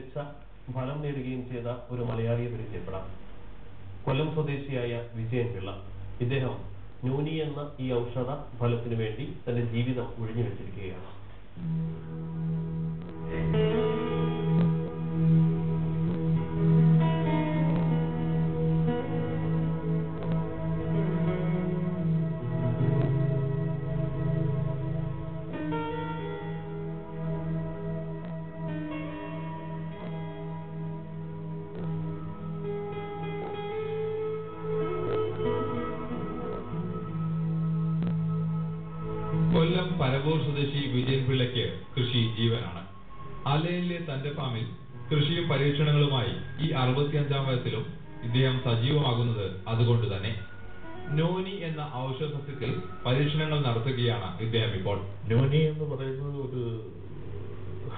മികച്ച ഫലം നേടുകയും ചെയ്ത ഒരു മലയാളിയെ പരിചയപ്പെടാം. കൊല്ലം സ്വദേശിയായ വിജയൻ പിള്ള. ഇദ്ദേഹം നോനി എന്ന ഈ ഔഷധ ഫലത്തിനു വേണ്ടി തന്റെ ജീവിതം ഒഴിഞ്ഞു വെച്ചിരിക്കുകയാണ്. കൊല്ലം പരവൂർ സ്വദേശി വിജയൻ പിള്ളയ്ക്ക് കൃഷി ജീവനാണ്. ആലയിലെ തന്റെ ഫാമിൽ കൃഷിയും പരീക്ഷണങ്ങളുമായി ഈ 65-ാം വയസ്സിലും ഇദ്ദേഹം സജീവമാകുന്നത് അതുകൊണ്ട് തന്നെ. നോനി എന്ന ഔഷധ സസ്യത്തിൽ പരീക്ഷണങ്ങൾ നടത്തുകയാണ് ഇദ്ദേഹം ഇപ്പോൾ. നോനി എന്ന് പറയുന്നത് ഒരു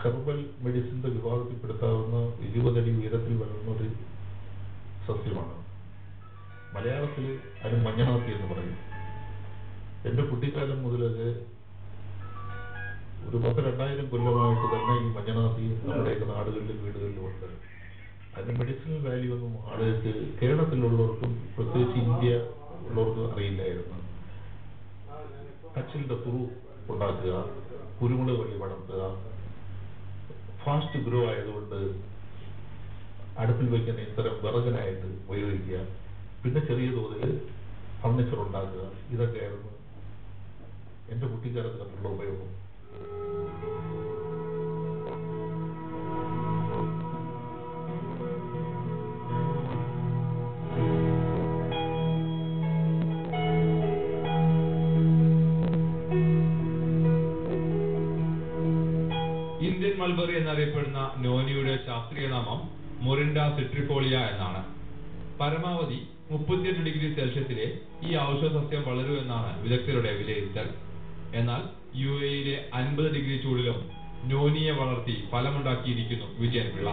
ഹെർബൽ മെഡിസിന്റെ വിഭാഗത്തിൽപ്പെടുത്താവുന്ന 20 അടി ഉയരത്തിൽ വളരുന്ന ഒരു സസ്യമാണ്. മലയാളത്തിൽ അതിന് മഞ്ഞണാത്തി എന്ന് പറയും. എന്റെ കുട്ടിക്കാലം മുതലൊക്കെ ഒരു 10-2000 കൊല്ലമായിട്ട് തന്നെ ഈ മഞ്ഞണാത്തി നമ്മുടെയൊക്കെ നാടുകളിലും വീടുകളിലും ഉണ്ട്. അതിന്റെ മെഡിസിനൽ വാല്യൂ ഒന്നും ആളുകൾക്ക് കേരളത്തിലുള്ളവർക്കും പ്രത്യേകിച്ച് ഇന്ത്യ ഉള്ളവർക്കും അറിയില്ലായിരുന്നു. കച്ചിലിന്റെ തുറു ഉണ്ടാക്കുക, കുരുമുളക് വള്ളി വളർത്തുക, ഫാസ്റ്റ് ഗ്രോ ആയതുകൊണ്ട് അടുപ്പിൽ വയ്ക്കുന്ന ഇത്തരം വിറകനായിട്ട് ഉപയോഗിക്കുക, പിന്നെ ചെറിയ തോതിൽ ഫർണിച്ചർ ഉണ്ടാക്കുക, ഇതൊക്കെയായിരുന്നു എന്റെ കുട്ടിക്കാലത്ത് കണ്ടുള്ള ഉപയോഗം. ഇന്ത്യൻ മൾബറി എന്നറിയപ്പെടുന്ന നോനിയുടെ ശാസ്ത്രീയ നാമം മൊറിൻഡ സിട്രിഫോളിയ എന്നാണ്. പരമാവധി 38 ഡിഗ്രി സെൽഷ്യസിലെ ഈ ഔഷധ സസ്യം വളരൂ എന്നാണ് വിദഗ്ധരുടെ വിലയിരുത്തൽ. എന്നാൽ UAE-യിലെ 50 ഡിഗ്രി ചൂടിലും നോനിയെ വളർത്തി ഫലമുണ്ടാക്കിയിരിക്കുന്നു വിജയൻ പിള്ള.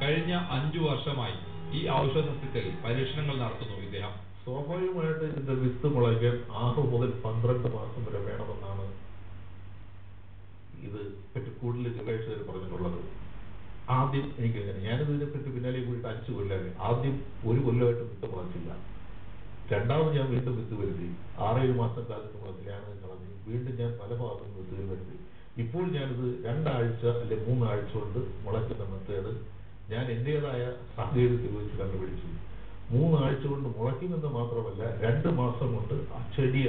കഴിഞ്ഞ 5 വർഷമായി ഈ ഔഷധ സസ്യത്തിൽ പരീക്ഷണങ്ങൾ നടത്തുന്നു ഇദ്ദേഹം. സ്വാഭാവികമായിട്ട് ഇതിന്റെ വിത്ത് മുളയ്ക്കാൻ 6 മുതൽ 12 മാസം വരെ വേണമെന്നാണ് ഇത് പറ്റി കൂടുതൽ ഗവേഷകർ പറഞ്ഞിട്ടുള്ളത്. ആദ്യം എനിക്കങ്ങനെ, ഞാനിത് ഇതിനെപ്പറ്റി പിന്നാലെ കൂടിയിട്ട് 5 കൊല്ലമായി. ആദ്യം 1 കൊല്ലമായിട്ട് വിത്ത് മുളച്ചില്ല. രണ്ടാമത് ഞാൻ വീണ്ടും വിത്ത് വരുത്തി 6-7 മാസം കാലത്ത് മുളച്ചില്ല, ഞാനത് കളഞ്ഞു. വീണ്ടും ഞാൻ പല ഭാഗത്തും വിത്തുകൾ വരുത്തി. ഇപ്പോൾ ഞാനിത് 2 ആഴ്ച അല്ലെങ്കിൽ 3 ആഴ്ച കൊണ്ട് മുളയ്ക്കുന്ന മെത്തേഡ് ഞാൻ എന്റേതായ സാങ്കേതികത വെച്ച് കണ്ടുപിടിച്ചു. 3 ആഴ്ച കൊണ്ട് മുളയ്ക്കുമെന്ന് മാത്രമല്ല, 2 മാസം കൊണ്ട് ആ ചെറിയ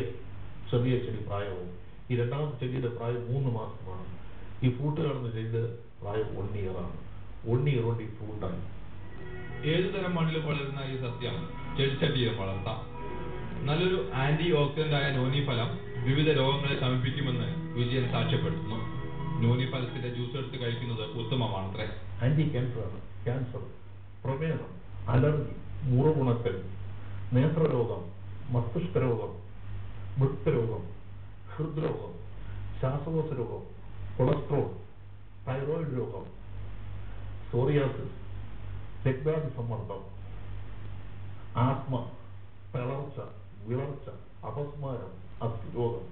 ചെടി പ്രായവും. ഈ രണ്ടാമത്തെ ചെടിയുടെ പ്രായം 3 മാസമാണ്. ഈ ഫ്രൂട്ട് കാണുന്ന ചെടിയുടെ പ്രായം 1 ഇയറാണ്. 1 ഇയർ കൊണ്ട് ഈ ഫ്രൂട്ടായി. ഏതുതരം മണ്ണിലും വളരുന്ന ഈ സസ്യം ചെടിച്ചട്ടിയിലും വളർത്താം. നല്ലൊരു ആന്റി ഓക്സിഡന്റ് ആയ നോനി ഫലം വിവിധ രോഗങ്ങളെ ശമിപ്പിക്കുമെന്ന് വിജയൻ സാക്ഷ്യപ്പെടുത്തുന്നു. നോനി ഫലത്തിന്റെ ജ്യൂസ് എടുത്ത് കഴിക്കുന്നത് ഉത്തമമാണത്രേ. ആന്റി ക്യാൻസറാണ്. ക്യാൻസർ, പ്രമേഹം, അലർജി, മുറിവുണക്കൽ, നേത്രരോഗം, മസ്തിഷ്ക രോഗം, വൃക്കരോഗം, ഹൃദ്രോഗം, ശ്വാസകോശ രോഗം, കൊളസ്ട്രോൾ, തൈറോയിഡ് രോഗം, സോറിയാസിസ്, രക്താതി സമ്മർദ്ദം, ആസ്മ, തളർച്ച, വിളർച്ച, അപസ്മാരം, അസ്ഥിരോഗം,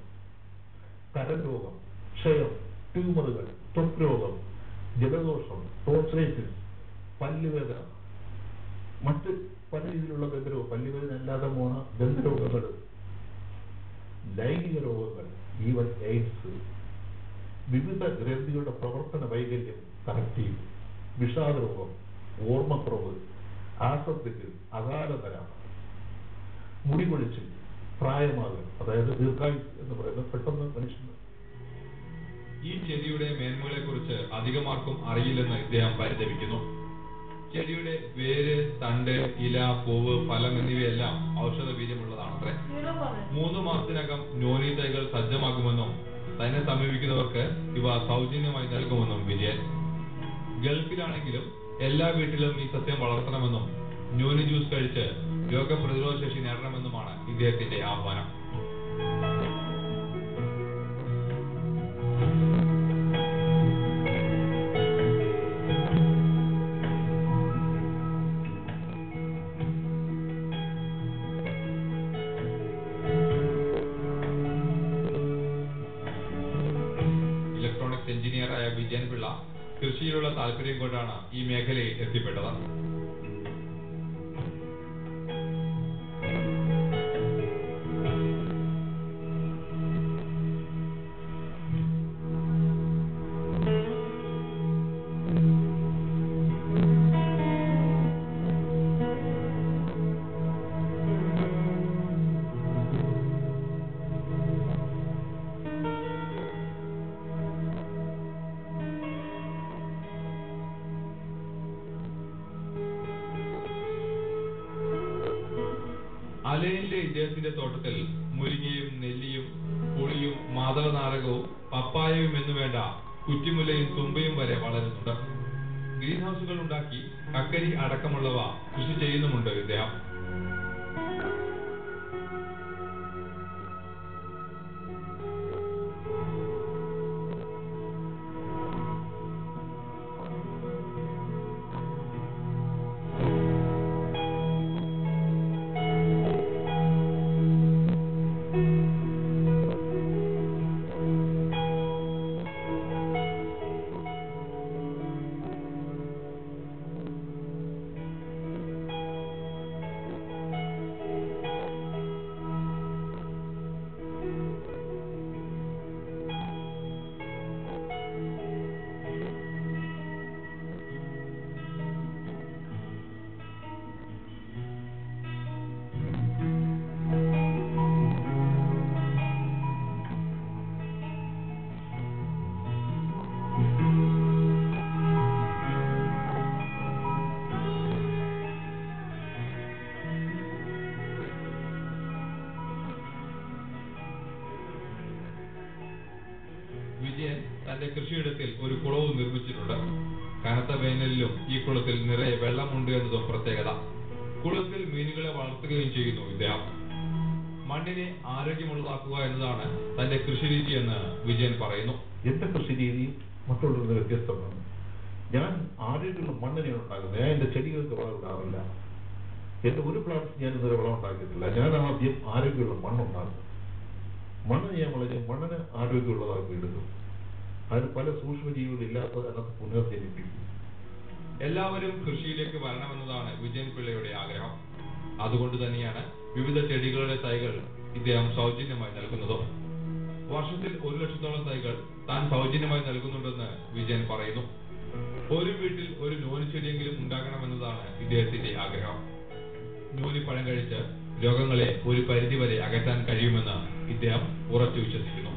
കരരോഗം, ക്ഷയം, ട്യൂമറുകൾ, ത്വക്ക് രോഗം, ജലദോഷം, ടോൺസിലൈറ്റിസ്, പല്ലുവേദന, മറ്റ് പല രീതിയിലുള്ള ദന്തരോഗം, പല്ലുവേദന അല്ലാതെ പോണ ദന്തരോഗങ്ങൾ, ലൈംഗിക രോഗങ്ങൾ, ഈവൻ എയ്ഡ്സ്, വിവിധ ഗ്രന്ഥികളുടെ പ്രവർത്തന വൈകല്യം കറക്റ്റ് ചെയ്യും, വിഷാദരോഗം, ഓർമ്മക്കുറവ്, ആസക്തിക്ക്, അകാലതര, മുടികൊഴിച്ചിൽ, പ്രായമാകൽ, അതായത് ദീർഘായുസ് എന്ന് പറയുന്നത് പെട്ടെന്ന് മനുഷ്യന്. ഈ ചെടിയുടെ മേന്മകളെ കുറിച്ച് അധികമാർക്കും അറിയില്ലെന്ന് ഇദ്ദേഹം പരിതപിക്കുന്നു. ചെടിയുടെ വേര്, തണ്ട്, ഇല, പൂവ്, ഫലം എന്നിവയെല്ലാം ഔഷധ വീര്യമുള്ളതാണത്രേ. 3 മാസത്തിനകം നോനി തൈകൾ സജ്ജമാകുമെന്നും തന്നെ സമീപിക്കുന്നവർക്ക് ഇവ സൗജന്യമായി നൽകുമെന്നും വിജയൻ. ഗൾഫിലാണെങ്കിലും എല്ലാ വീട്ടിലും ഈ സസ്യം വളർത്തണമെന്നും നോനി ജ്യൂസ് കഴിച്ച് രോഗപ്രതിരോധ ശേഷി നേടണമെന്നുമാണ് ഇദ്ദേഹത്തിന്റെ ആഹ്വാനം. കൃഷിയിലുള്ള താല്പര്യം കൊണ്ടാണ് ഈ മേഖലയിൽ എത്തിപ്പെട്ടത്. അലയിലെ ഇദ്ദേഹത്തിന്റെ തോട്ടത്തിൽ മുരിങ്ങയും നെല്ലിയും പുളിയും മാതളനാരകവും പപ്പായയും എന്നുവേണ്ട കുറ്റിമുലയും തുമ്പയും വരെ വളരുന്നുണ്ട്. ഗ്രീൻ ഹൗസുകൾ ഉണ്ടാക്കി കക്കരി അടക്കമുള്ളവ കൃഷി ചെയ്യുന്നുമുണ്ട് ഇദ്ദേഹം. വിജയൻ തന്റെ കൃഷിയിടത്തിൽ ഒരു കുളവും നിർമ്മിച്ചിട്ടുണ്ട്. കനത്ത വേനലിലും ഈ കുളത്തിൽ നിറയെ വെള്ളമുണ്ട് എന്നതും പ്രത്യേകത. കുളത്തിൽ മീനുകളെ വളർത്തുകയും ചെയ്യുന്നു ഇദ്ദേഹം. മണ്ണിനെ ആരോഗ്യമുള്ളതാക്കുക എന്നതാണ് തന്റെ കൃഷിരീതി എന്ന് വിജയൻ പറയുന്നു. എന്റെ കൃഷിരീതി മറ്റുള്ളവരുടെ വ്യത്യസ്തമാണ്. ഞാൻ ആരോഗ്യമുള്ള മണ്ണിനെയാണ് ഉണ്ടാക്കുന്നത്. ഞാൻ എന്റെ ചെടികൾക്ക് വളം ഇടാറില്ല. എന്റെ ഒരു പ്ലാന്റ്സ് ഞാൻ ഇതുവരെ വളം ഉണ്ടാക്കിയിട്ടില്ല. ഞാൻ ആദ്യം ആരോഗ്യമുള്ള മണ്ണുണ്ടാക്കും. മണ്ണ് ഞാൻ വളരെ മണ്ണിന് ആരോഗ്യമുള്ളതാക്കി എടുക്കും. അതിന് പല സൂക്ഷ്മജീവികളില്ലാത്ത അതിനകത്ത് പുനർജനിപ്പിക്കും. എല്ലാവരും കൃഷിയിലേക്ക് വരണമെന്നതാണ് വിജയൻ പിള്ളയുടെ ആഗ്രഹം. അതുകൊണ്ട് തന്നെയാണ് വിവിധ ചെടികളുടെ തൈകൾ ഇദ്ദേഹം സൗജന്യമായി നൽകുന്നത്. വർഷത്തിൽ 1,00,000-ഓളം തൈകൾ താൻ സൗജന്യമായി നൽകുന്നുണ്ടെന്ന് വിജയൻ പറയുന്നു. ഒരു വീട്ടിൽ ഒരു നോനിച്ചെടിയെങ്കിലും ഉണ്ടാകണമെന്നതാണ് ഇദ്ദേഹത്തിന്റെ ആഗ്രഹം. നോനിപ്പഴം കഴിച്ച് രോഗങ്ങളെ ഒരു പരിധിവരെ അകറ്റാൻ കഴിയുമെന്ന് ഇദ്ദേഹം ഉറച്ചു വിശ്വസിക്കുന്നു.